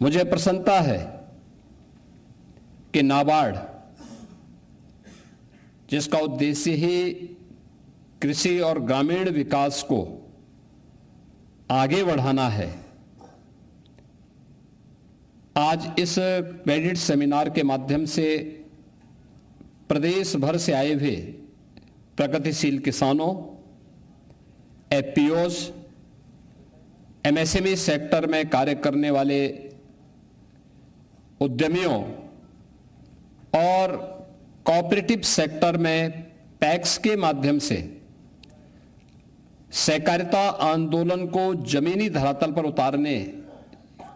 मुझे प्रसन्नता है कि नाबार्ड, जिसका उद्देश्य ही कृषि और ग्रामीण विकास को आगे बढ़ाना है, आज इस क्रेडिट सेमिनार के माध्यम से प्रदेश भर से आए हुए प्रगतिशील किसानों, एफपीओज, एमएसएमई सेक्टर में कार्य करने वाले उद्यमियों और कोऑपरेटिव सेक्टर में पैक्स के माध्यम से सहकारिता आंदोलन को जमीनी धरातल पर उतारने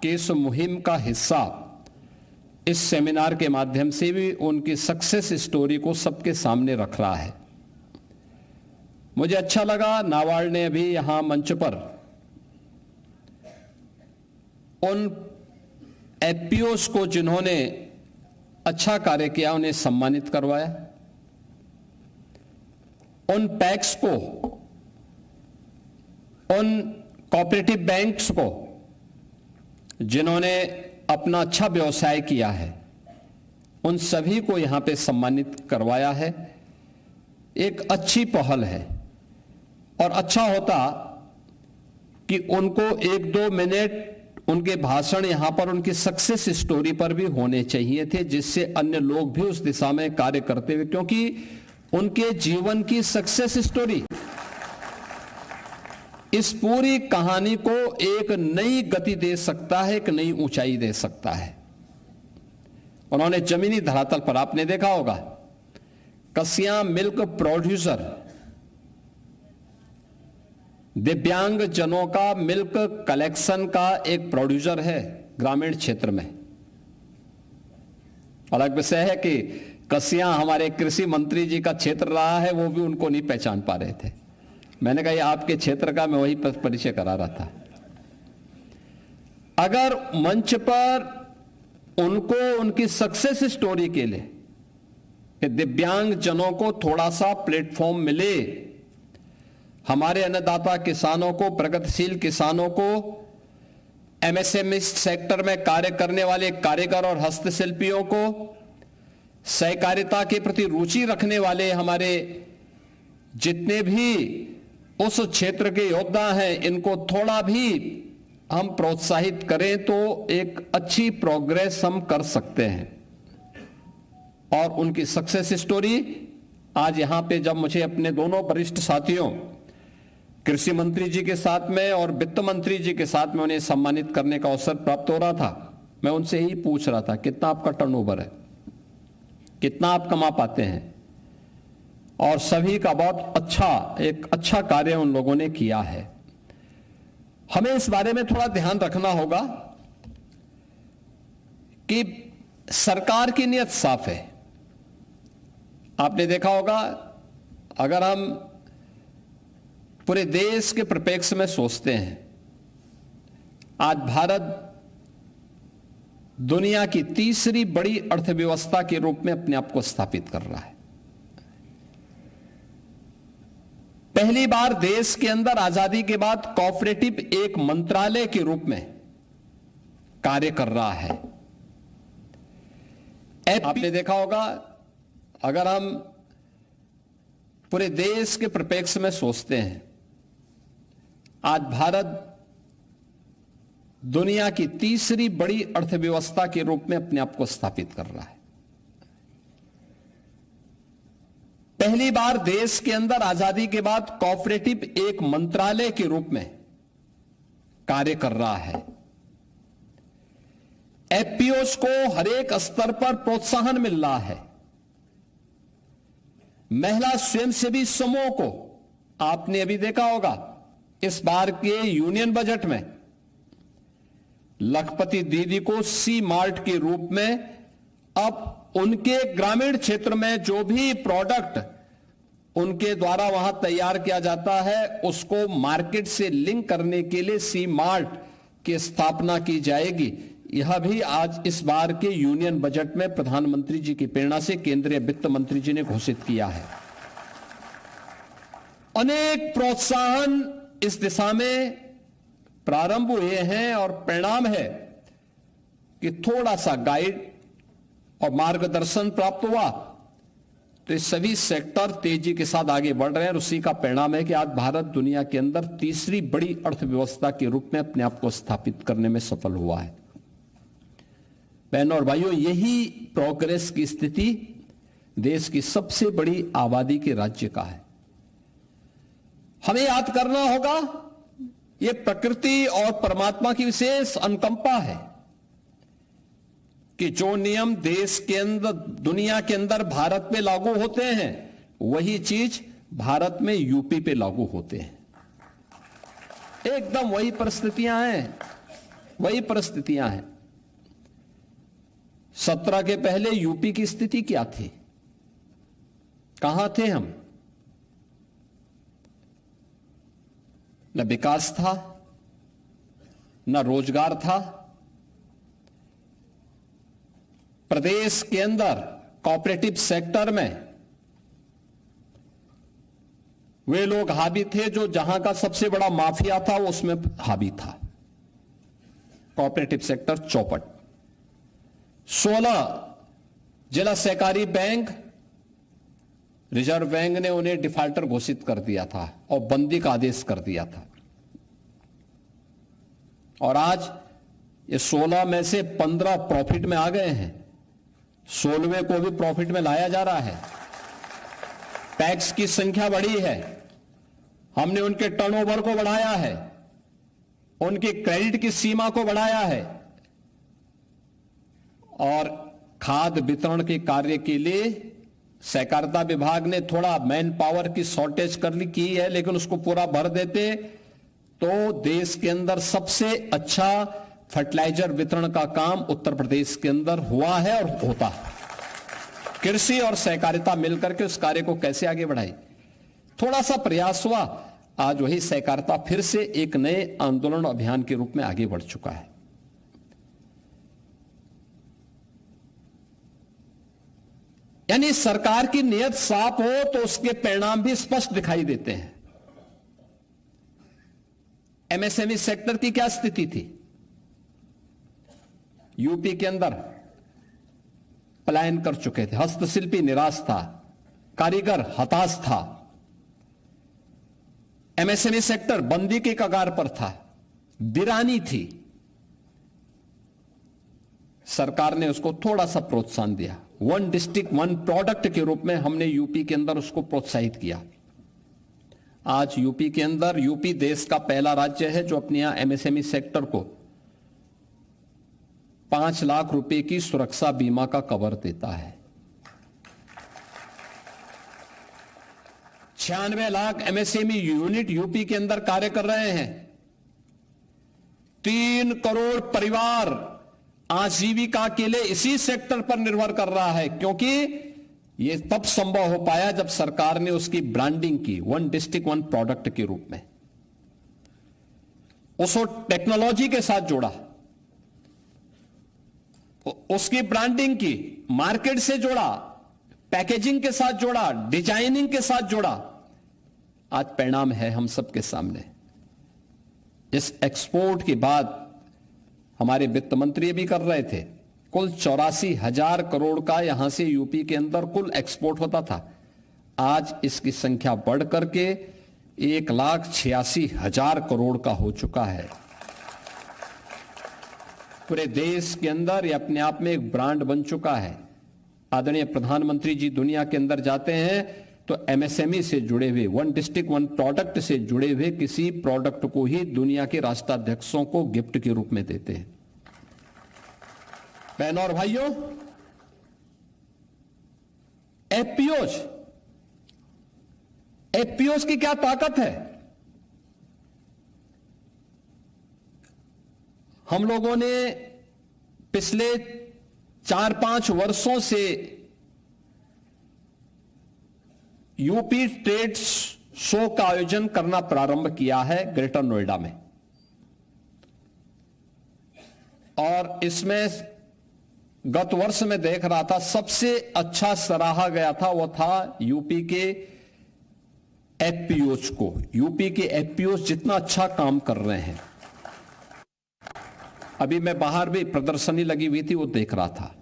के इस मुहिम का हिस्सा इस सेमिनार के माध्यम से भी उनकी सक्सेस स्टोरी को सबके सामने रख रहा है। मुझे अच्छा लगा नाबार्ड ने अभी यहां मंच पर उन एफपीओस को जिन्होंने अच्छा कार्य किया उन्हें सम्मानित करवाया, उन पैक्स को, उन कोऑपरेटिव बैंक्स को जिन्होंने अपना अच्छा व्यवसाय किया है, उन सभी को यहां पे सम्मानित करवाया है। एक अच्छी पहल है और अच्छा होता कि उनको 1-2 मिनट उनके भाषण यहां पर उनकी सक्सेस स्टोरी पर भी होने चाहिए थे, जिससे अन्य लोग भी उस दिशा में कार्य करते हुए, क्योंकि उनके जीवन की सक्सेस स्टोरी इस पूरी कहानी को एक नई गति दे सकता है, एक नई ऊंचाई दे सकता है। उन्होंने जमीनी धरातल पर, आपने देखा होगा, कसिया मिल्क प्रोड्यूसर, दिव्यांग जनों का मिल्क कलेक्शन का एक प्रोड्यूसर है ग्रामीण क्षेत्र में। अलग विषय है कि कसिया हमारे कृषि मंत्री जी का क्षेत्र रहा है, वो भी उनको नहीं पहचान पा रहे थे। मैंने कहा ये आपके क्षेत्र का, मैं वही परिचय करा रहा था। अगर मंच पर उनको उनकी सक्सेस स्टोरी के लिए कि दिव्यांग जनों को थोड़ा सा प्लेटफॉर्म मिले, हमारे अन्नदाता किसानों को, प्रगतिशील किसानों को, एमएसएमई सेक्टर में कार्य करने वाले कारीगर और हस्तशिल्पियों को, सहकारिता के प्रति रुचि रखने वाले हमारे जितने भी उस क्षेत्र के योद्धा हैं, इनको थोड़ा भी हम प्रोत्साहित करें तो एक अच्छी प्रोग्रेस हम कर सकते हैं। और उनकी सक्सेस स्टोरी आज यहां पे जब मुझे अपने दोनों वरिष्ठ साथियों, कृषि मंत्री जी के साथ में और वित्त मंत्री जी के साथ में उन्हें सम्मानित करने का अवसर प्राप्त हो रहा था, मैं उनसे ही पूछ रहा था कितना आपका टर्नओवर है, कितना आप कमा पाते हैं, और सभी का बहुत एक अच्छा कार्य उन लोगों ने किया है। हमें इस बारे में थोड़ा ध्यान रखना होगा कि सरकार की नीयत साफ है। आपने देखा होगा, अगर हम पूरे देश के परिप्रेक्ष्य में सोचते हैं, आज भारत दुनिया की तीसरी बड़ी अर्थव्यवस्था के रूप में अपने आप को स्थापित कर रहा है। पहली बार देश के अंदर आजादी के बाद कोऑपरेटिव एक मंत्रालय के रूप में कार्य कर रहा है। आपने देखा होगा, अगर हम पूरे देश के परिप्रेक्ष्य में सोचते हैं, आज भारत दुनिया की तीसरी बड़ी अर्थव्यवस्था के रूप में अपने आप को स्थापित कर रहा है। पहली बार देश के अंदर आजादी के बाद कोऑपरेटिव एक मंत्रालय के रूप में कार्य कर रहा है। एफपीओस को हर एक स्तर पर प्रोत्साहन मिल रहा है। महिला स्वयंसेवी समूह को आपने अभी देखा होगा, इस बार के यूनियन बजट में लखपति दीदी को सी मार्ट के रूप में अब उनके ग्रामीण क्षेत्र में जो भी प्रोडक्ट उनके द्वारा वहां तैयार किया जाता है, उसको मार्केट से लिंक करने के लिए सी मार्ट की स्थापना की जाएगी। यह भी आज इस बार के यूनियन बजट में प्रधानमंत्री जी की प्रेरणा से केंद्रीय वित्त मंत्री जी ने घोषित किया है। अनेक प्रोत्साहन इस दिशा में प्रारंभ हुए हैं और परिणाम है कि थोड़ा सा गाइड और मार्गदर्शन प्राप्त हुआ तो ये सभी सेक्टर तेजी के साथ आगे बढ़ रहे हैं और उसी का परिणाम है कि आज भारत दुनिया के अंदर तीसरी बड़ी अर्थव्यवस्था के रूप में अपने आप को स्थापित करने में सफल हुआ है। बहनों और भाइयों, यही प्रोग्रेस की स्थिति देश की सबसे बड़ी आबादी के राज्य का है। हमें याद करना होगा, यह प्रकृति और परमात्मा की विशेष अनुकंपा है कि जो नियम देश के अंदर, दुनिया के अंदर भारत में लागू होते हैं, वही चीज भारत में यूपी पे लागू होते हैं। एकदम वही परिस्थितियां हैं, वही परिस्थितियां हैं। 17 के पहले यूपी की स्थिति क्या थी? कहां थे हम? न विकास था, न रोजगार था। प्रदेश के अंदर कोऑपरेटिव सेक्टर में वे लोग हावी थे जो जहां का सबसे बड़ा माफिया था वो उसमें हावी था। कोऑपरेटिव सेक्टर चौपट। 16 जिला सहकारी बैंक, रिजर्व बैंक ने उन्हें डिफॉल्टर घोषित कर दिया था और बंदी का आदेश कर दिया था। और आज ये 16 में से 15 प्रॉफिट में आ गए हैं, 16वें को भी प्रॉफिट में लाया जा रहा है। टैक्स की संख्या बढ़ी है, हमने उनके टर्नओवर को बढ़ाया है, उनके क्रेडिट की सीमा को बढ़ाया है और खाद्य वितरण के कार्य के लिए सहकारिता विभाग ने थोड़ा मैन पावर की शॉर्टेज की है, लेकिन उसको पूरा भर देते तो देश के अंदर सबसे अच्छा फर्टिलाइजर वितरण का काम उत्तर प्रदेश के अंदर हुआ है और होता है। कृषि और सहकारिता मिलकर के उस कार्य को कैसे आगे बढ़ाए, थोड़ा सा प्रयास हुआ, आज वही सहकारिता फिर से एक नए आंदोलन अभियान के रूप में आगे बढ़ चुका है। यानी सरकार की नीयत साफ हो तो उसके परिणाम भी स्पष्ट दिखाई देते हैं। एमएसएमई सेक्टर की क्या स्थिति थी? यूपी के अंदर पलायन कर चुके थे, हस्तशिल्पी निराश था, कारीगर हताश था, एमएसएमई सेक्टर बंदी के कगार पर था, वीरानी थी। सरकार ने उसको थोड़ा सा प्रोत्साहन दिया, 1 डिस्ट्रिक्ट 1 प्रोडक्ट के रूप में हमने यूपी के अंदर उसको प्रोत्साहित किया। आज यूपी के अंदर, यूपी देश का पहला राज्य है जो अपने यहां एमएसएमई सेक्टर को 5 लाख रुपए की सुरक्षा बीमा का कवर देता है। 96 लाख एमएसएमई यूनिट यूपी के अंदर कार्य कर रहे हैं। 3 करोड़ परिवार आजीविका के लिए इसी सेक्टर पर निर्भर कर रहा है, क्योंकि यह तब संभव हो पाया जब सरकार ने उसकी ब्रांडिंग की 1 डिस्ट्रिक्ट 1 प्रोडक्ट के रूप में, उसको टेक्नोलॉजी के साथ जोड़ा, उसकी ब्रांडिंग की, मार्केट से जोड़ा, पैकेजिंग के साथ जोड़ा, डिजाइनिंग के साथ जोड़ा। आज परिणाम है हम सबके सामने। इस एक्सपोर्ट के बाद हमारे वित्त मंत्री भी कर रहे थे, कुल 84,000 करोड़ का यहां से यूपी के अंदर कुल एक्सपोर्ट होता था। आज इसकी संख्या बढ़ करके 1,86,000 करोड़ का हो चुका है। पूरे देश के अंदर ये अपने आप में एक ब्रांड बन चुका है। आदरणीय प्रधानमंत्री जी दुनिया के अंदर जाते हैं तो एमएसएमई से जुड़े हुए, 1 डिस्ट्रिक्ट 1 प्रोडक्ट से जुड़े हुए किसी प्रोडक्ट को ही दुनिया के राष्ट्राध्यक्षों को गिफ्ट के रूप में देते हैं। बहनों और भाइयों, एफपीओज की क्या ताकत है? हम लोगों ने पिछले 4-5 वर्षों से यूपी ट्रेड शो का आयोजन करना प्रारंभ किया है ग्रेटर नोएडा में, और इसमें गत वर्ष में देख रहा था सबसे अच्छा सराहा गया था वो था यूपी के एफपीओज को। यूपी के एफपीओज जितना अच्छा काम कर रहे हैं, अभी मैं बाहर भी प्रदर्शनी लगी हुई थी, वो देख रहा था।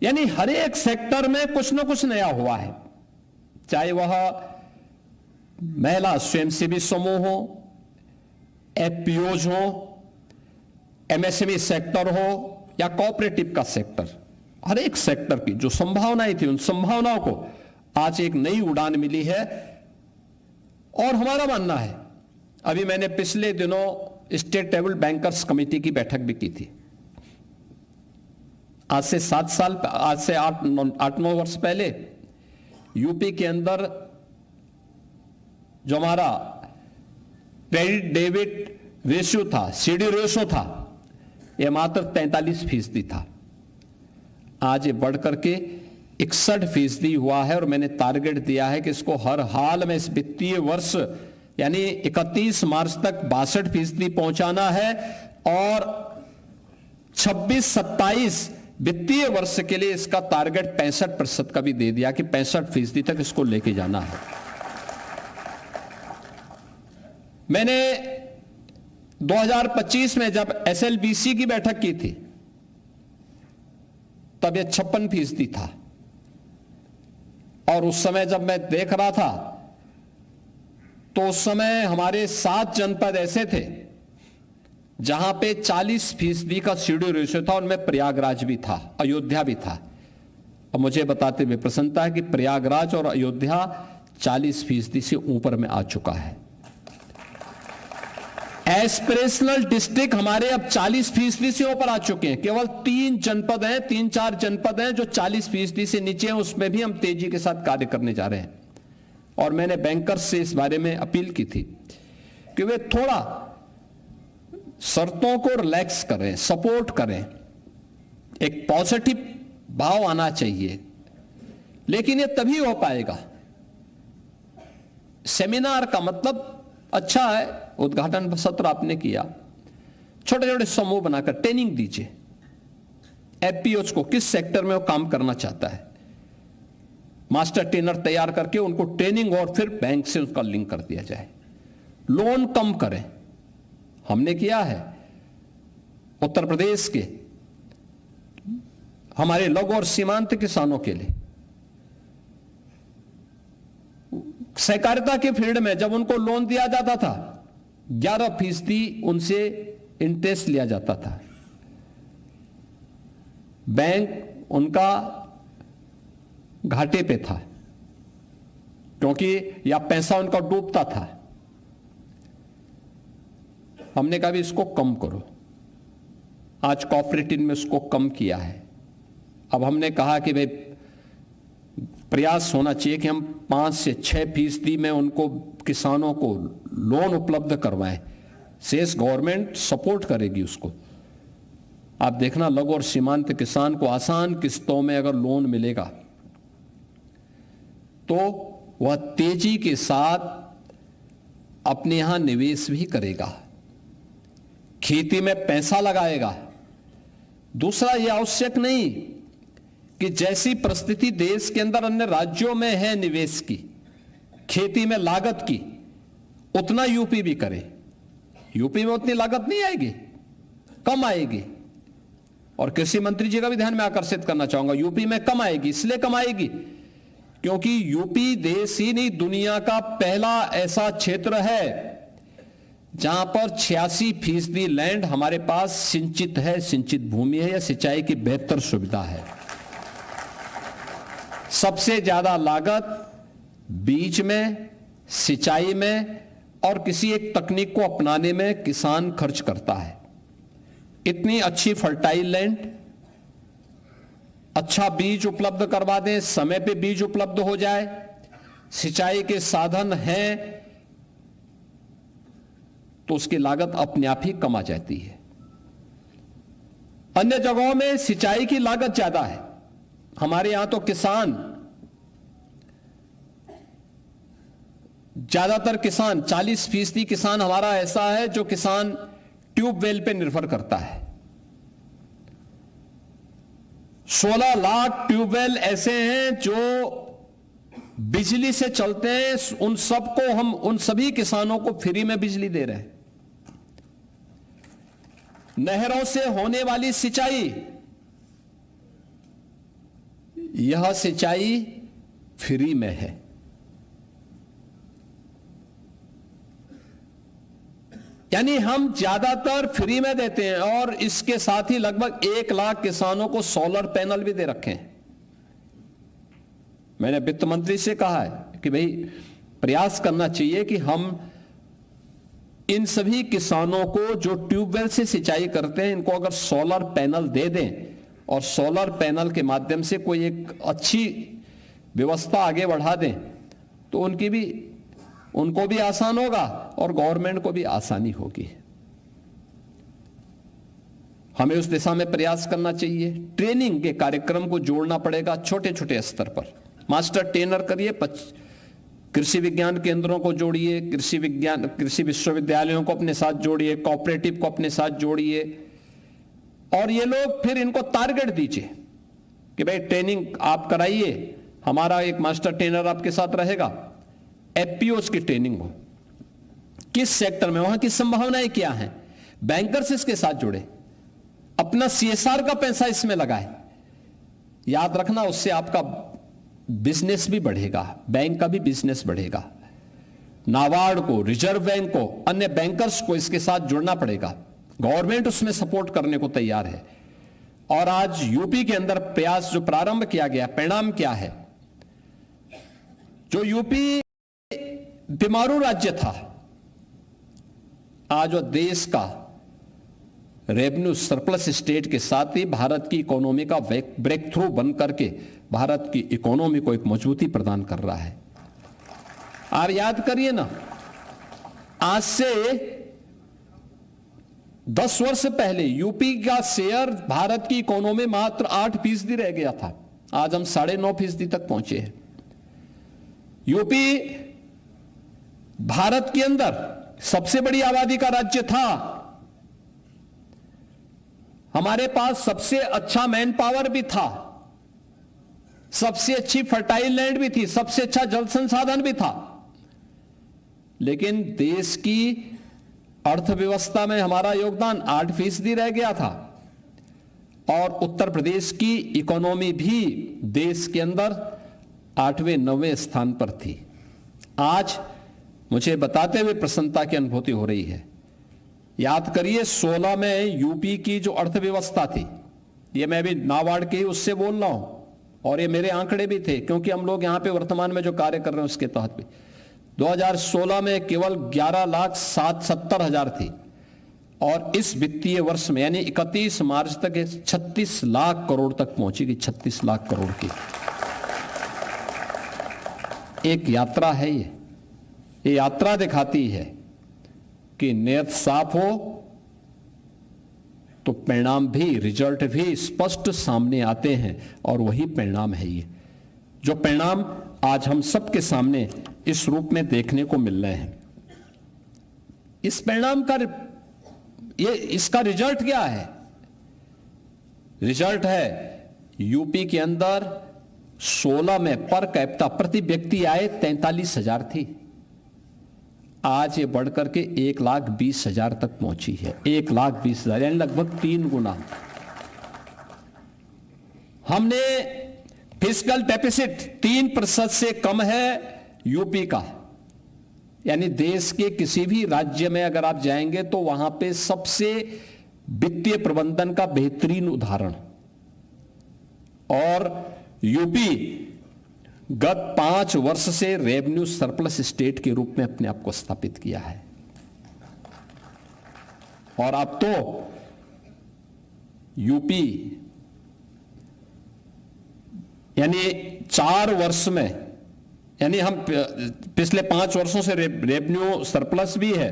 यानी हर एक सेक्टर में कुछ ना कुछ नया हुआ है, चाहे वह महिला स्वयंसेवी समूह हो, एफपीओज हो, एमएसएमई सेक्टर हो या कोऑपरेटिव का सेक्टर। हर एक सेक्टर की जो संभावनाएं थी, उन संभावनाओं को आज एक नई उड़ान मिली है। और हमारा मानना है, अभी मैंने पिछले दिनों स्टेट टेबल बैंकर्स कमेटी की बैठक भी की थी। आज से 8-9 वर्ष पहले यूपी के अंदर जो हमारा क्रेडिट डेबिट रेशियो था, सीडी रेशियो था, यह मात्र 43% था। आज ये बढ़कर के 61% हुआ है और मैंने टारगेट दिया है कि इसको हर हाल में इस वित्तीय वर्ष यानी 31 मार्च तक 62% पहुंचाना है और 26-27 वित्तीय वर्ष के लिए इसका टारगेट 65% का भी दे दिया कि 65% तक इसको लेके जाना है। मैंने 2025 में जब एसएलबीसी की बैठक की थी तब यह 56% था और उस समय जब मैं देख रहा था तो उस समय हमारे 7 जनपद ऐसे थे जहां पे 40% का सीडी रेशियो था। उनमें प्रयागराज भी था, अयोध्या भी था। और मुझे बताते हुए प्रसन्नता है कि प्रयागराज और अयोध्या 40% से ऊपर में आ चुका है। एस्पिरेशनल डिस्ट्रिक्ट हमारे अब 40% से ऊपर आ चुके हैं। केवल 3-4 जनपद हैं जो 40% से नीचे हैं, उसमें भी हम तेजी के साथ कार्य करने जा रहे हैं। और मैंने बैंकर्स से इस बारे में अपील की थी कि वे थोड़ा शर्तों को रिलैक्स करें, सपोर्ट करें, एक पॉजिटिव भाव आना चाहिए। लेकिन ये तभी हो पाएगा। सेमिनार का मतलब अच्छा है, उद्घाटन सत्र आपने किया, छोटे छोटे समूह बनाकर ट्रेनिंग दीजिए एफपीओज को, किस सेक्टर में वो काम करना चाहता है, मास्टर ट्रेनर तैयार करके उनको ट्रेनिंग और फिर बैंक से उसका लिंक कर दिया जाए। लोन कम करें, हमने किया है उत्तर प्रदेश के हमारे लघु और सीमांत किसानों के लिए। सहकारिता के फील्ड में जब उनको लोन दिया जाता था 11% उनसे इंटरेस्ट लिया जाता था। बैंक उनका घाटे पे था क्योंकि या पैसा उनका डूबता था। हमने कहा भी इसको कम करो। आज कोऑपरेटिव में उसको कम किया है। अब हमने कहा कि भाई प्रयास होना चाहिए कि हम 5 से 6% में उनको किसानों को लोन उपलब्ध करवाएं। शेष गवर्नमेंट सपोर्ट करेगी उसको। आप देखना लघु और सीमांत किसान को आसान किस्तों में अगर लोन मिलेगा तो वह तेजी के साथ अपने यहां निवेश भी करेगा, खेती में पैसा लगाएगा। दूसरा, यह आवश्यक नहीं कि जैसी परिस्थिति देश के अंदर अन्य राज्यों में है निवेश की, खेती में लागत की, उतना यूपी भी करे। यूपी में उतनी लागत नहीं आएगी, कम आएगी। और कृषि मंत्री जी का भी ध्यान में आकर्षित करना चाहूंगा, यूपी में कम आएगी। इसलिए कम आएगी क्योंकि यूपी देश ही नहीं दुनिया का पहला ऐसा क्षेत्र है जहां पर 86% लैंड हमारे पास सिंचित है, सिंचित भूमि है या सिंचाई की बेहतर सुविधा है। सबसे ज्यादा लागत बीज में, सिंचाई में और किसी एक तकनीक को अपनाने में किसान खर्च करता है। इतनी अच्छी फर्टाइल लैंड, अच्छा बीज उपलब्ध करवा दें, समय पे बीज उपलब्ध हो जाए, सिंचाई के साधन हैं, तो उसकी लागत अपने आप ही कम आ जाती है। अन्य जगहों में सिंचाई की लागत ज्यादा है। हमारे यहां तो ज्यादातर किसान 40% किसान हमारा ऐसा है जो किसान ट्यूबवेल पे निर्भर करता है। 16 लाख ट्यूबवेल ऐसे हैं जो बिजली से चलते हैं। उन सबको हम, उन सभी किसानों को फ्री में बिजली दे रहे हैं। नहरों से होने वाली सिंचाई, यह सिंचाई फ्री में है। यानी हम ज्यादातर फ्री में देते हैं और इसके साथ ही लगभग 1 लाख किसानों को सोलर पैनल भी दे रखे हैं। मैंने वित्त मंत्री से कहा है कि भाई प्रयास करना चाहिए कि हम इन सभी किसानों को जो ट्यूबवेल से सिंचाई करते हैं, इनको अगर सोलर पैनल दे दें और सोलर पैनल के माध्यम से कोई एक अच्छी व्यवस्था आगे बढ़ा दें तो उनको भी आसान होगा और गवर्नमेंट को भी आसानी होगी। हमें उस दिशा में प्रयास करना चाहिए। ट्रेनिंग के कार्यक्रम को जोड़ना पड़ेगा छोटे छोटे स्तर पर। मास्टर ट्रेनर करिए, कृषि विज्ञान केंद्रों को जोड़िए, कृषि विश्वविद्यालयों को अपने साथ जोड़िए, कोऑपरेटिव को अपने साथ जोड़िए और ये लोग फिर इनको टारगेट दीजिए कि भाई ट्रेनिंग आप कराइए, हमारा एक मास्टर ट्रेनर आपके साथ रहेगा। एफपीओस की ट्रेनिंग हो, किस सेक्टर में, वहां की संभावनाएं क्या हैं, बैंकर्स इसके साथ जुड़े, अपना सीएसआर का पैसा इसमें लगाए। याद रखना, उससे आपका बिजनेस भी बढ़ेगा, बैंक का भी बिजनेस बढ़ेगा। नाबार्ड को, रिजर्व बैंक को, अन्य बैंकर्स को इसके साथ जुड़ना पड़ेगा। गवर्नमेंट उसमें सपोर्ट करने को तैयार है। और आज यूपी के अंदर प्रयास जो प्रारंभ किया गया, परिणाम क्या है? जो यूपी बीमारू राज्य था, आज वो देश का रेवेन्यू सरप्लस स्टेट के साथ ही भारत की इकोनॉमी का ब्रेक थ्रू बन करके भारत की इकोनॉमी को एक मजबूती प्रदान कर रहा है। और याद करिए ना, आज से 10 वर्ष पहले यूपी का शेयर भारत की इकोनॉमी मात्र 8% रह गया था, आज हम 9.5% तक पहुंचे हैं। यूपी भारत के अंदर सबसे बड़ी आबादी का राज्य था, हमारे पास सबसे अच्छा मैन पावर भी था, सबसे अच्छी फर्टाइल लैंड भी थी, सबसे अच्छा जल संसाधन भी था, लेकिन देश की अर्थव्यवस्था में हमारा योगदान 8% रह गया था। और उत्तर प्रदेश की इकोनॉमी भी देश के अंदर 8वें 9वें स्थान पर थी। आज मुझे बताते हुए प्रसन्नता की अनुभूति हो रही है। याद करिए, 16 में यूपी की जो अर्थव्यवस्था थी, ये मैं भी नाबार्ड के ही उससे बोल रहा हूं और ये मेरे आंकड़े भी थे, क्योंकि हम लोग यहां पे वर्तमान में जो कार्य कर रहे हैं उसके तहत भी 2016 में केवल 11,70,000 थी और इस वित्तीय वर्ष में यानी 31 मार्च तक 36 लाख करोड़ तक पहुंचेगी। 36 लाख करोड़ की एक यात्रा है। ये यात्रा दिखाती है कि नियत साफ हो तो परिणाम भी, रिजल्ट भी स्पष्ट सामने आते हैं और वही परिणाम है। ये जो परिणाम आज हम सबके सामने इस रूप में देखने को मिल रहे हैं, इस परिणाम का इसका रिजल्ट क्या है? रिजल्ट है यूपी के अंदर 16 में पर कैपिटा प्रति व्यक्ति आय 43,000 थी, आज ये बढ़कर के 1,20,000 तक पहुंची है। 1,20,000 यानी लगभग 3 गुना। हमने फिस्कल डेफिसिट 3% से कम है यूपी का, यानी देश के किसी भी राज्य में अगर आप जाएंगे तो वहां पे सबसे वित्तीय प्रबंधन का बेहतरीन उदाहरण। और यूपी गत 5 वर्ष से रेवेन्यू सरप्लस स्टेट के रूप में अपने आप को स्थापित किया है। और अब तो यूपी यानी 4 वर्ष में, यानी हम पिछले 5 वर्षों से रेवेन्यू सरप्लस भी है।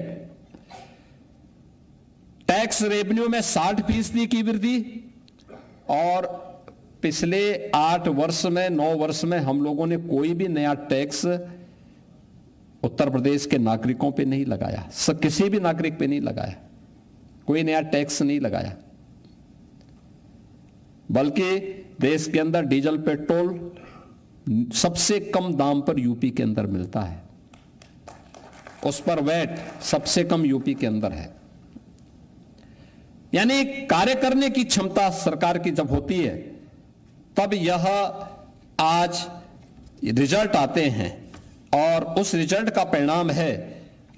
टैक्स रेवेन्यू में 60% की वृद्धि और पिछले 8 वर्ष में 9 वर्ष में हम लोगों ने कोई भी नया टैक्स उत्तर प्रदेश के नागरिकों पे नहीं लगाया, किसी भी नागरिक पे नहीं लगाया, कोई नया टैक्स नहीं लगाया। बल्कि देश के अंदर डीजल पेट्रोल सबसे कम दाम पर यूपी के अंदर मिलता है, उस पर वैट सबसे कम यूपी के अंदर है। यानी कार्य करने की क्षमता सरकार की जब होती है तब यह आज रिजल्ट आते हैं, और उस रिजल्ट का परिणाम है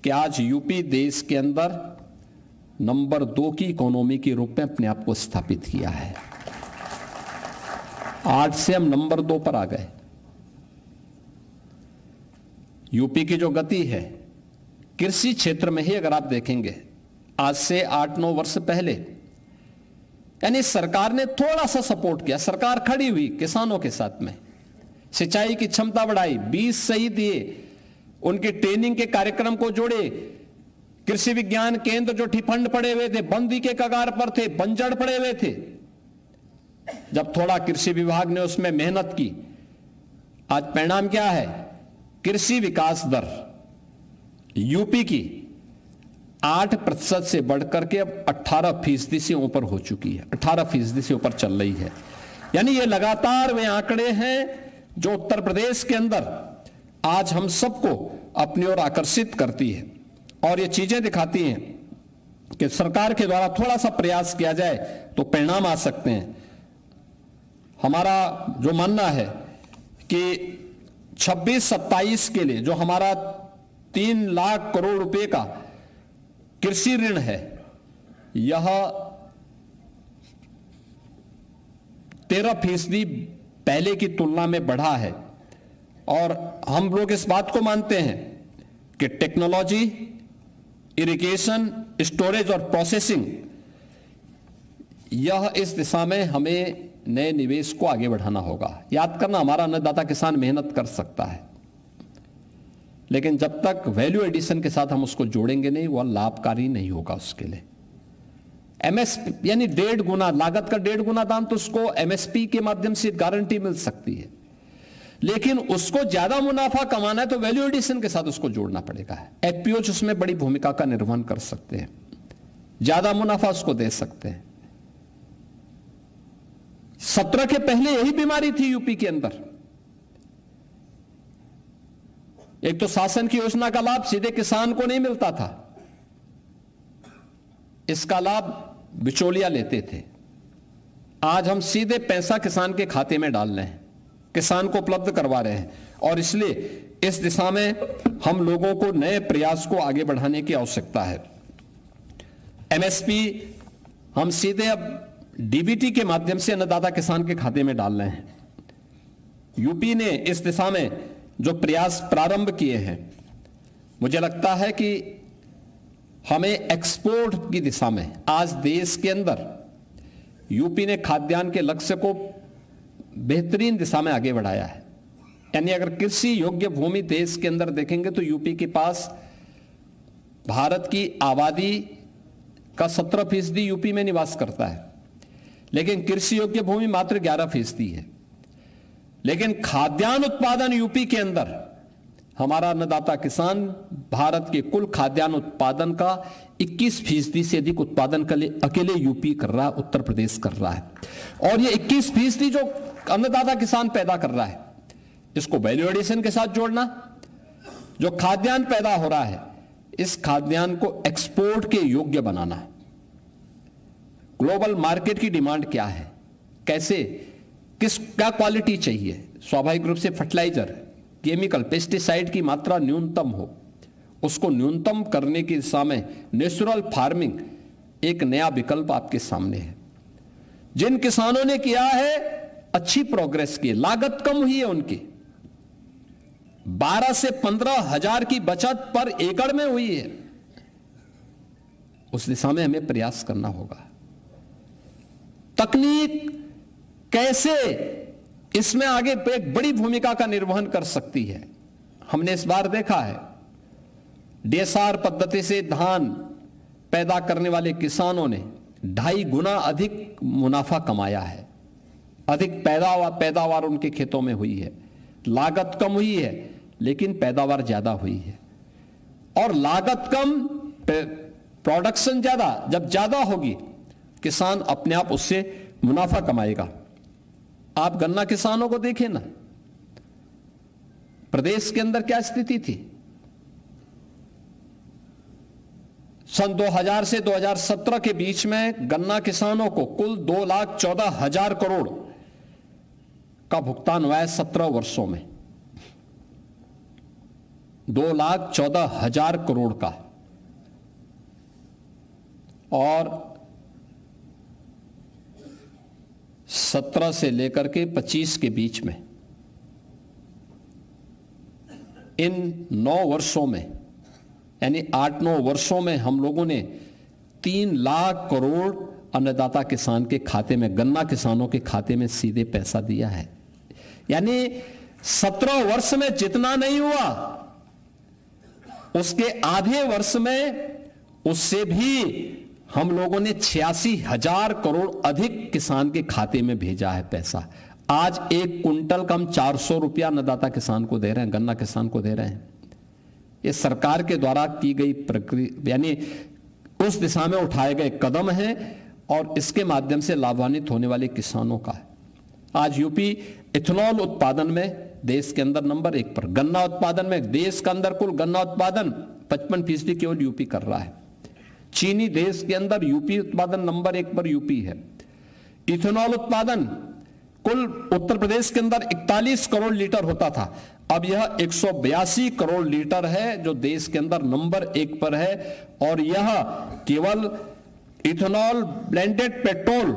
कि आज यूपी देश के अंदर नंबर 2 की इकोनॉमी के रूप में अपने आप को स्थापित किया है। 8 से हम नंबर 2 पर आ गए। यूपी की जो गति है कृषि क्षेत्र में ही, अगर आप देखेंगे आज से 8-9 वर्ष पहले, यानी सरकार ने थोड़ा सा सपोर्ट किया, सरकार खड़ी हुई किसानों के साथ में, सिंचाई की क्षमता बढ़ाई, बीज सही दिए, उनके ट्रेनिंग के कार्यक्रम को जोड़े, कृषि विज्ञान केंद्र जो ठिफंड पड़े हुए थे, बंदी के कगार पर थे, बंजर पड़े हुए थे, जब थोड़ा कृषि विभाग ने उसमें मेहनत की, आज परिणाम क्या है? कृषि विकास दर यूपी की 8% से बढ़कर के अब 18% से ऊपर हो चुकी है, 18% से ऊपर चल रही है। यानी ये लगातार वे आंकड़े हैं जो उत्तर प्रदेश के अंदर आज हम सबको अपनी ओर आकर्षित करती है, और ये चीजें दिखाती हैं कि सरकार के द्वारा थोड़ा सा प्रयास किया जाए तो परिणाम आ सकते हैं। हमारा जो मानना है कि 26-27 के लिए जो हमारा 3 लाख करोड़ रुपए का कृषि ऋण है, यह 13% पहले की तुलना में बढ़ा है, और हम लोग इस बात को मानते हैं कि टेक्नोलॉजी, इरिगेशन, स्टोरेज और प्रोसेसिंग, यह इस दिशा में हमें नए निवेश को आगे बढ़ाना होगा। याद करना, हमारा अन्नदाता किसान मेहनत कर सकता है, लेकिन जब तक वैल्यू एडिशन के साथ हम उसको जोड़ेंगे नहीं, वह लाभकारी नहीं होगा उसके लिए। एमएसपी यानी 1.5 गुना लागत का 1.5 गुना दाम, तो उसको एमएसपी के माध्यम से गारंटी मिल सकती है, लेकिन उसको ज्यादा मुनाफा कमाना है तो वैल्यू एडिशन के साथ उसको जोड़ना पड़ेगा। एफपीओ उसमें बड़ी भूमिका का निर्वहन कर सकते हैं, ज्यादा मुनाफा उसको दे सकते हैं। 17 के पहले यही बीमारी थी यूपी के अंदर। एक तो शासन की योजना का लाभ सीधे किसान को नहीं मिलता था, इसका लाभ बिचौलिया लेते थे। आज हम सीधे पैसा किसान के खाते में डाल रहे हैं, किसान को उपलब्ध करवा रहे हैं, और इसलिए इस दिशा में हम लोगों को नए प्रयास को आगे बढ़ाने की आवश्यकता है। एमएसपी हम सीधे अब डीबीटी के माध्यम से अन्नदाता किसान के खाते में डाल रहे हैं। यूपी ने इस दिशा में जो प्रयास प्रारंभ किए हैं, मुझे लगता है कि हमें एक्सपोर्ट की दिशा में आज देश के अंदर यूपी ने खाद्यान्न के लक्ष्य को बेहतरीन दिशा में आगे बढ़ाया है। यानी अगर कृषि योग्य भूमि देश के अंदर देखेंगे तो यूपी के पास भारत की आबादी का 17% यूपी में निवास करता है, लेकिन कृषि योग्य भूमि मात्र 11% है। लेकिन खाद्यान्न उत्पादन यूपी के अंदर हमारा अन्नदाता किसान भारत के कुल खाद्यान्न उत्पादन का 21% से अधिक उत्पादन अकेले यूपी कर रहा है, उत्तर प्रदेश कर रहा है। और ये 21% जो अन्नदाता किसान पैदा कर रहा है, इसको वैल्यू एडिशन के साथ जोड़ना, जो खाद्यान्न पैदा हो रहा है, इस खाद्यान्न को एक्सपोर्ट के योग्य बनाना। ग्लोबल मार्केट की डिमांड क्या है, कैसे, क्या क्वालिटी चाहिए, स्वाभाविक रूप से फर्टिलाइजर, केमिकल, पेस्टिसाइड की मात्रा न्यूनतम हो, उसको न्यूनतम करने की दिशा में नेचुरल फार्मिंग एक नया विकल्प आपके सामने है। जिन किसानों ने किया है अच्छी प्रोग्रेस की, लागत कम हुई है उनकी, 12 से 15 हजार की बचत पर एकड़ में हुई है, उस दिशा में हमें प्रयास करना होगा। तकनीक कैसे इसमें आगे एक बड़ी भूमिका का निर्वहन कर सकती है। हमने इस बार देखा है डीएसआर पद्धति से धान पैदा करने वाले किसानों ने 2.5 गुना अधिक मुनाफा कमाया है, अधिक पैदावार उनके खेतों में हुई है। लागत कम हुई है लेकिन पैदावार ज्यादा हुई है, और लागत कम प्रोडक्शन ज्यादा, जब ज्यादा होगी किसान अपने आप उससे मुनाफा कमाएगा। आप गन्ना किसानों को देखें ना, प्रदेश के अंदर क्या स्थिति थी, सन 2000 से 2017 के बीच में गन्ना किसानों को कुल 2,14,000 करोड़ का भुगतान हुआ है 17 वर्षों में। 2,14,000 करोड़ का। और 17 से लेकर के 25 के बीच में इन 9 वर्षों में, यानी 8-9 वर्षों में हम लोगों ने 3 लाख करोड़ अन्नदाता किसान के खाते में, गन्ना किसानों के खाते में सीधे पैसा दिया है। यानी 17 वर्ष में जितना नहीं हुआ उसके आधे वर्ष में उससे भी हम लोगों ने 86,000 करोड़ अधिक किसान के खाते में भेजा है पैसा। आज 1 कुंटल कम 400 रुपया अन्नदाता किसान को दे रहे हैं, गन्ना किसान को दे रहे हैं। ये सरकार के द्वारा की गई प्रक्रिया, यानी उस दिशा में उठाए गए कदम हैं और इसके माध्यम से लाभान्वित होने वाले किसानों का है। आज यूपी इथेनॉल उत्पादन में देश के अंदर नंबर 1 पर, गन्ना उत्पादन में देश के अंदर कुल गन्ना उत्पादन 55% केवल यूपी कर रहा है। चीनी देश के अंदर यूपी उत्पादन नंबर 1 पर यूपी है। इथेनॉल उत्पादन कुल उत्तर प्रदेश के अंदर 41 करोड़ लीटर होता था, अब यह 182 करोड़ लीटर है जो देश के अंदर नंबर 1 पर है। और यह केवल ethanol, blended petrol,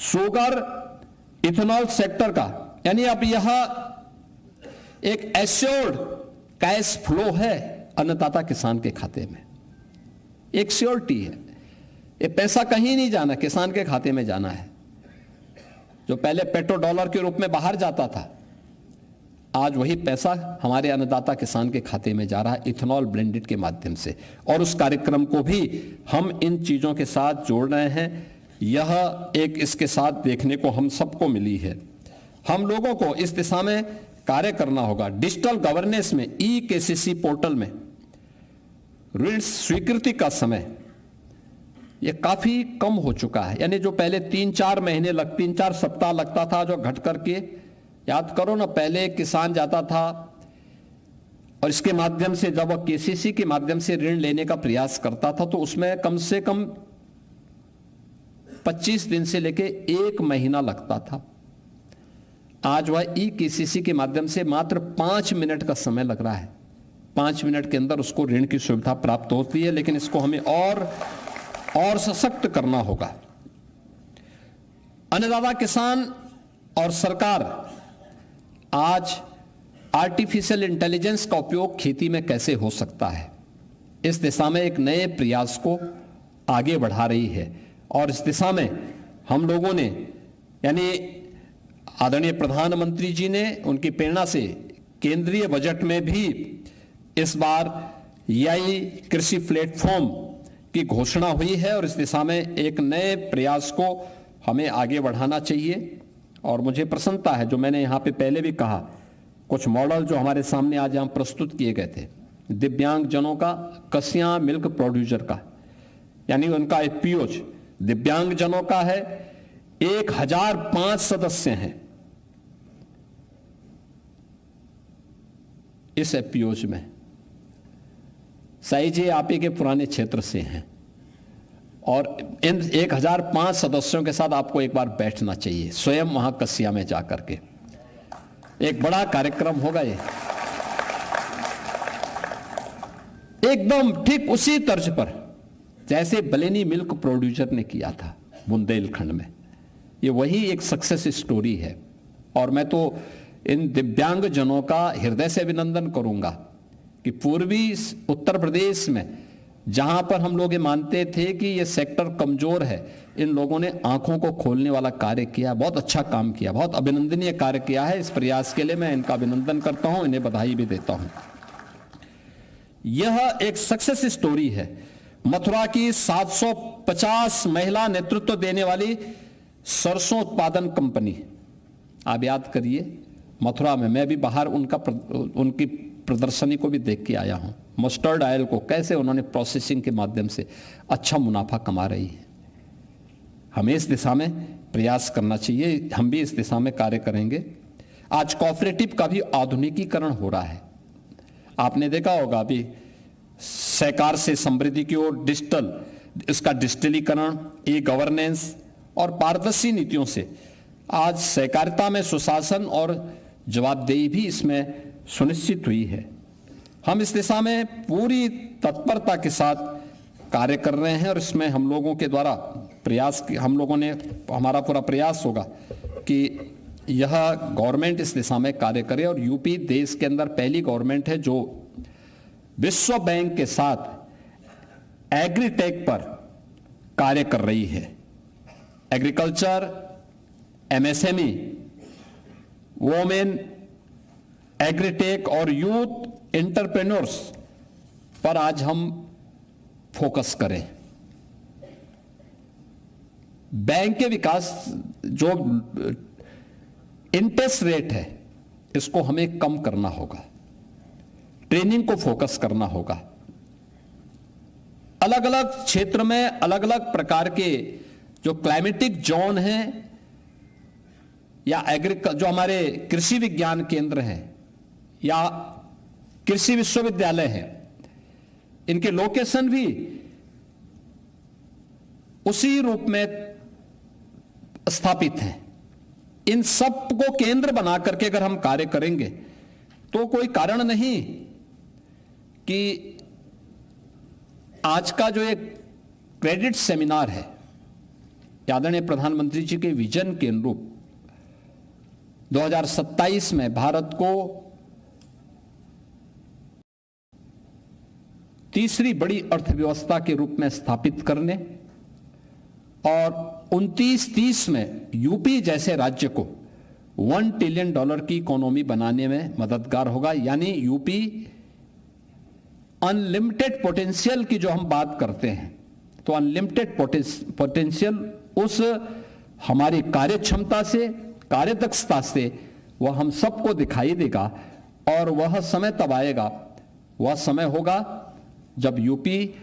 sugar, ethanol sector का, यानी अब यह एक एश्योर्ड कैश फ्लो है अन्नदाता किसान के खाते में, एक श्योरिटी है। ये पैसा कहीं नहीं जाना, किसान के खाते में जाना है। जो पहले पेट्रो डॉलर के रूप में बाहर जाता था, आज वही पैसा हमारे अन्नदाता किसान के खाते में जा रहा है इथेनॉल ब्लेंडेड के माध्यम से। और उस कार्यक्रम को भी हम इन चीजों के साथ जोड़ रहे हैं। यह एक इसके साथ देखने को हम सबको मिली है। हम लोगों को इस दिशा में कार्य करना होगा। डिजिटल गवर्नेंस में ई-केसीसी पोर्टल में ऋण स्वीकृति का समय ये काफी कम हो चुका है। यानी जो पहले 3-4 महीने 3-4 सप्ताह लगता था, जो घट करके, याद करो ना, पहले किसान जाता था और इसके माध्यम से जब वह केसीसी के माध्यम से ऋण लेने का प्रयास करता था तो उसमें कम से कम 25 दिन से लेके 1 महीना लगता था। आज वह ई-केसीसी के माध्यम से मात्र 5 मिनट का समय लग रहा है। 5 मिनट के अंदर उसको ऋण की सुविधा प्राप्त होती है। लेकिन इसको हमें और सशक्त करना होगा। अन्नदाता किसान और सरकार आज आर्टिफिशियल इंटेलिजेंस का उपयोग खेती में कैसे हो सकता है, इस दिशा में एक नए प्रयास को आगे बढ़ा रही है। और इस दिशा में हम लोगों ने, यानी आदरणीय प्रधानमंत्री जी ने, उनकी प्रेरणा से केंद्रीय बजट में भी इस बार एआई कृषि प्लेटफॉर्म की घोषणा हुई है और इस दिशा में एक नए प्रयास को हमें आगे बढ़ाना चाहिए। और मुझे प्रसन्नता है, जो मैंने यहाँ पे पहले भी कहा, कुछ मॉडल जो हमारे सामने आज यहाँ प्रस्तुत किए गए थे, दिव्यांग जनों का, कसिया मिल्क प्रोड्यूसर का, यानी उनका एफपीओज दिव्यांग जनों का है। 1005 सदस्य हैं इस एफपीओज में। साई जी आप ही के पुराने क्षेत्र से हैं और इन 1005 सदस्यों के साथ आपको एक बार बैठना चाहिए, स्वयं वहां कसिया में जाकर के। एक बड़ा कार्यक्रम होगा ये, एकदम ठीक उसी तर्ज पर जैसे बलेनी मिल्क प्रोड्यूसर ने किया था बुंदेलखंड में। ये वही एक सक्सेस स्टोरी है। और मैं तो इन दिव्यांग जनों का हृदय से अभिनंदन करूंगा कि पूर्वी उत्तर प्रदेश में, जहां पर हम लोग ये मानते थे कि ये सेक्टर कमजोर है, इन लोगों ने आंखों को खोलने वाला कार्य किया, बहुत अच्छा काम किया, बहुत अभिनंदनीय कार्य किया है। इस प्रयास के लिए मैं इनका अभिनंदन करता हूं, इन्हें बधाई भी देता हूं। यह एक सक्सेस स्टोरी है। मथुरा की 750 महिला नेतृत्व देने वाली सरसों उत्पादन कंपनी, आप याद करिए, मथुरा में मैं भी बाहर उनकी प्रदर्शनी को भी देख के आया हूं। मस्टर्ड ऑयल को कैसे उन्होंने प्रोसेसिंग के माध्यम से अच्छा मुनाफा कमा रही है। हमें इस दिशा में प्रयास करना चाहिए, हम भी इस दिशा में कार्य करेंगे। आज कोऑपरेटिव का भी आधुनिकीकरण हो रहा है। आपने देखा होगा अभी सहकार से समृद्धि की ओर इसका डिजिटलीकरण, ई गवर्नेंस और पारदर्शी नीतियों से आज सहकारिता में सुशासन और जवाबदेही भी इसमें सुनिश्चित हुई है। हम इस दिशा में पूरी तत्परता के साथ कार्य कर रहे हैं और इसमें हम लोगों के द्वारा हमारा पूरा प्रयास होगा कि यह गवर्नमेंट इस दिशा में कार्य करे। और यूपी देश के अंदर पहली गवर्नमेंट है जो विश्व बैंक के साथ एग्रीटेक पर कार्य कर रही है। एग्रीकल्चर, एमएसएमई, वोमेन, एग्रीटेक और यूथ एंटरप्रेन्योर्स पर आज हम फोकस करें। बैंक के विकास जो इंटरेस्ट रेट है इसको हमें कम करना होगा, ट्रेनिंग को फोकस करना होगा। अलग अलग क्षेत्र में अलग अलग प्रकार के जो क्लाइमेटिक जोन हैं या जो हमारे कृषि विज्ञान केंद्र हैं या कृषि विश्वविद्यालय हैं, इनके लोकेशन भी उसी रूप में स्थापित हैं। इन सब को केंद्र बना करके अगर हम कार्य करेंगे तो कोई कारण नहीं कि आज का जो एक क्रेडिट सेमिनार है आदरणीय प्रधानमंत्री जी के विजन के अनुरूप 2027 में भारत को तीसरी बड़ी अर्थव्यवस्था के रूप में स्थापित करने और 29-30 में यूपी जैसे राज्य को $1 ट्रिलियन की इकोनॉमी बनाने में मददगार होगा। यानी यूपी अनलिमिटेड पोटेंशियल की जो हम बात करते हैं तो अनलिमिटेड पोटेंशियल उस हमारी कार्य क्षमता से, कार्यदक्षता से वह हम सबको दिखाई देगा। और वह समय तब आएगा, वह समय होगा जब यूपी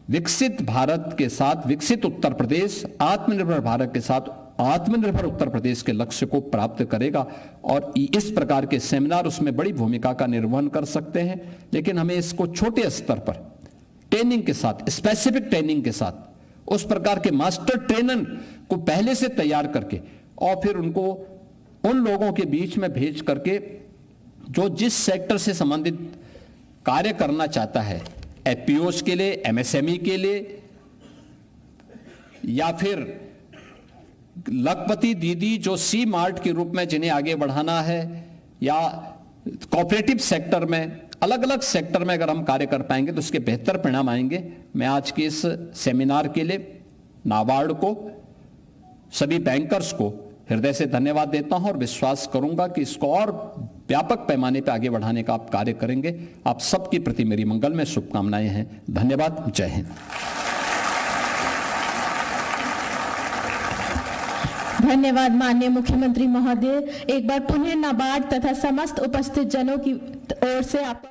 विकसित भारत के साथ विकसित उत्तर प्रदेश, आत्मनिर्भर भारत के साथ आत्मनिर्भर उत्तर प्रदेश के लक्ष्य को प्राप्त करेगा। और इस प्रकार के सेमिनार उसमें बड़ी भूमिका का निर्वहन कर सकते हैं। लेकिन हमें इसको छोटे स्तर पर ट्रेनिंग के साथ, स्पेसिफिक ट्रेनिंग के साथ, उस प्रकार के मास्टर ट्रेनर को पहले से तैयार करके और फिर उनको उन लोगों के बीच में भेज करके जो जिस सेक्टर से संबंधित कार्य करना चाहता है, एफपीओस के लिए, एमएसएमई के लिए, या फिर लखपति दीदी जो सी मार्ट के रूप में जिन्हें आगे बढ़ाना है, या कोऑपरेटिव सेक्टर में, अलग अलग सेक्टर में अगर हम कार्य कर पाएंगे तो उसके बेहतर परिणाम आएंगे। मैं आज के इस सेमिनार के लिए नाबार्ड को, सभी बैंकर्स को हृदय से धन्यवाद देता हूं और विश्वास करूंगा कि इसको और व्यापक पैमाने पर आगे बढ़ाने का आप कार्य करेंगे। आप सबके प्रति मेरी मंगल में शुभकामनाएं हैं। धन्यवाद। जय हिंद। धन्यवाद माननीय मुख्यमंत्री महोदय। एक बार पुनः नाबार्ड तथा समस्त उपस्थित जनों की ओर से आपका